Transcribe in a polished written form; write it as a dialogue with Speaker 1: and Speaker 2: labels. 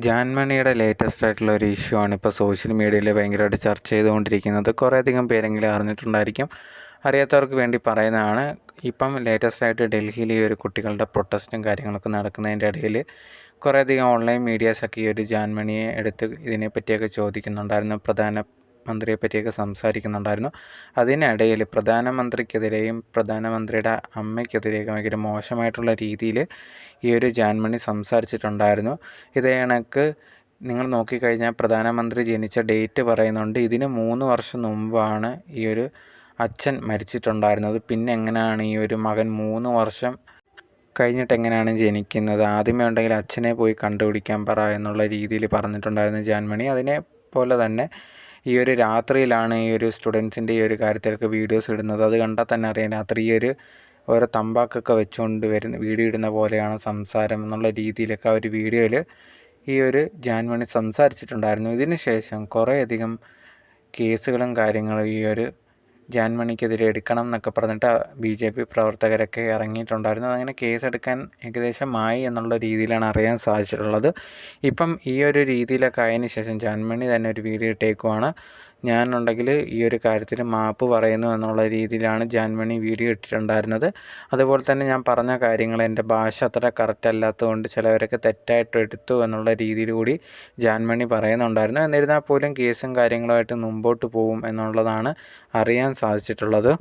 Speaker 1: ജാൻമണിയുടെ latest ആയിട്ടുള്ള ഒരു issue ആണ് ഇപ്പോൾ സോഷ്യൽ മീഡിയയിൽ ഭയങ്കരമായിട്ട് ചർച്ച ചെയ്തുകൊണ്ടിരിക്കുന്നത്. കുറേയധികം പേരെങ്കിലും അറിഞ്ഞിട്ടുണ്ടായിരിക്കും. അറിയാത്തവർക്ക് വേണ്ടി പറയുന്നതാണ്. ഇപ്പം ലേറ്റസ്റ്റ് ആയിട്ട് ഡൽഹിയിൽ ഈ ഒരു കുട്ടികളുടെ പ്രൊട്ടസ്റ്റും കാര്യങ്ങളൊക്കെ നടക്കുന്നതിൻ്റെ ഇടയിൽ കുറേയധികം ഓൺലൈൻ മീഡിയാസൊക്കെ ഈ ഒരു ജാൻമണിയെ എടുത്ത് ഇതിനെപ്പറ്റിയൊക്കെ ചോദിക്കുന്നുണ്ടായിരുന്നു. പ്രധാനമന്ത്രിയെ പറ്റിയൊക്കെ സംസാരിക്കുന്നുണ്ടായിരുന്നു. അതിനിടയിൽ പ്രധാനമന്ത്രിക്കെതിരെയും പ്രധാനമന്ത്രിയുടെ അമ്മയ്ക്കെതിരെയൊക്കെ ഭയങ്കര മോശമായിട്ടുള്ള രീതിയിൽ ഈ ഒരു ജാൻമണി സംസാരിച്ചിട്ടുണ്ടായിരുന്നു. ഇതേ കണക്ക് നിങ്ങൾ നോക്കിക്കഴിഞ്ഞാൽ പ്രധാനമന്ത്രി ജനിച്ച ഡേറ്റ് പറയുന്നുണ്ട്. ഇതിന് 3 വർഷം മുമ്പാണ് ഈ ഒരു അച്ഛൻ മരിച്ചിട്ടുണ്ടായിരുന്നത്. പിന്നെ എങ്ങനെയാണ് ഈ ഒരു മകൻ 3 വർഷം കഴിഞ്ഞിട്ട് എങ്ങനെയാണ് ജനിക്കുന്നത്? ആദ്യമേ ഉണ്ടെങ്കിൽ അച്ഛനെ പോയി കണ്ടുപിടിക്കാൻ പറ എന്നുള്ള രീതിയിൽ പറഞ്ഞിട്ടുണ്ടായിരുന്നു ജാൻമണി. പോലെ തന്നെ ഈ ഒരു രാത്രിയിലാണ് ഈ ഒരു സ്റ്റുഡൻസിൻ്റെ ഈ ഒരു കാര്യത്തിലൊക്കെ വീഡിയോസ് ഇടുന്നത്. അത് കണ്ടാൽ തന്നെ അറിയാം രാത്രി ഈ ഒരു ഓരോ തമ്പാക്കൊക്കെ വെച്ചുകൊണ്ട് വീഡിയോ ഇടുന്ന പോലെയാണ് സംസാരം എന്നുള്ള രീതിയിലൊക്കെ ആ ഒരു വീഡിയോയിൽ ഈ ഒരു ജാൻമണി സംസാരിച്ചിട്ടുണ്ടായിരുന്നു. ഇതിന് ശേഷം കുറേയധികം കേസുകളും കാര്യങ്ങളും ഈ ഒരു ജാൻമണിക്കെതിരെ എടുക്കണം എന്നൊക്കെ പറഞ്ഞിട്ട് BJP പ്രവർത്തകരൊക്കെ ഇറങ്ങിയിട്ടുണ്ടായിരുന്നു. അങ്ങനെ കേസെടുക്കാൻ ഏകദേശമായി എന്നുള്ള രീതിയിലാണ് അറിയാൻ സാധിച്ചിട്ടുള്ളത്. ഇപ്പം ഈ ഒരു രീതിയിലൊക്കെ ആയതിനു ശേഷം ജാൻമണി തന്നെ ഒരു വീഡിയോ ഇട്ടേക്കുവാണ്. ഞാനുണ്ടെങ്കിൽ ഈ ഒരു കാര്യത്തിൽ മാപ്പ് പറയുന്നു എന്നുള്ള രീതിയിലാണ് ജാൻമണി വീഡിയോ ഇട്ടിട്ടുണ്ടായിരുന്നത്. അതുപോലെ തന്നെ ഞാൻ പറഞ്ഞ കാര്യങ്ങൾ എൻ്റെ ഭാഷ അത്ര കറക്റ്റ് അല്ലാത്തതുകൊണ്ട് ചിലവരൊക്കെ തെറ്റായിട്ട് എടുത്തു എന്നുള്ള രീതിയിൽ കൂടി ജാൻമണി പറയുന്നുണ്ടായിരുന്നു. എന്നിരുന്നാൽ പോലും കേസും കാര്യങ്ങളുമായിട്ട് മുമ്പോട്ട് പോകും എന്നുള്ളതാണ് അറിയാൻ സാധിച്ചിട്ടുള്ളത്.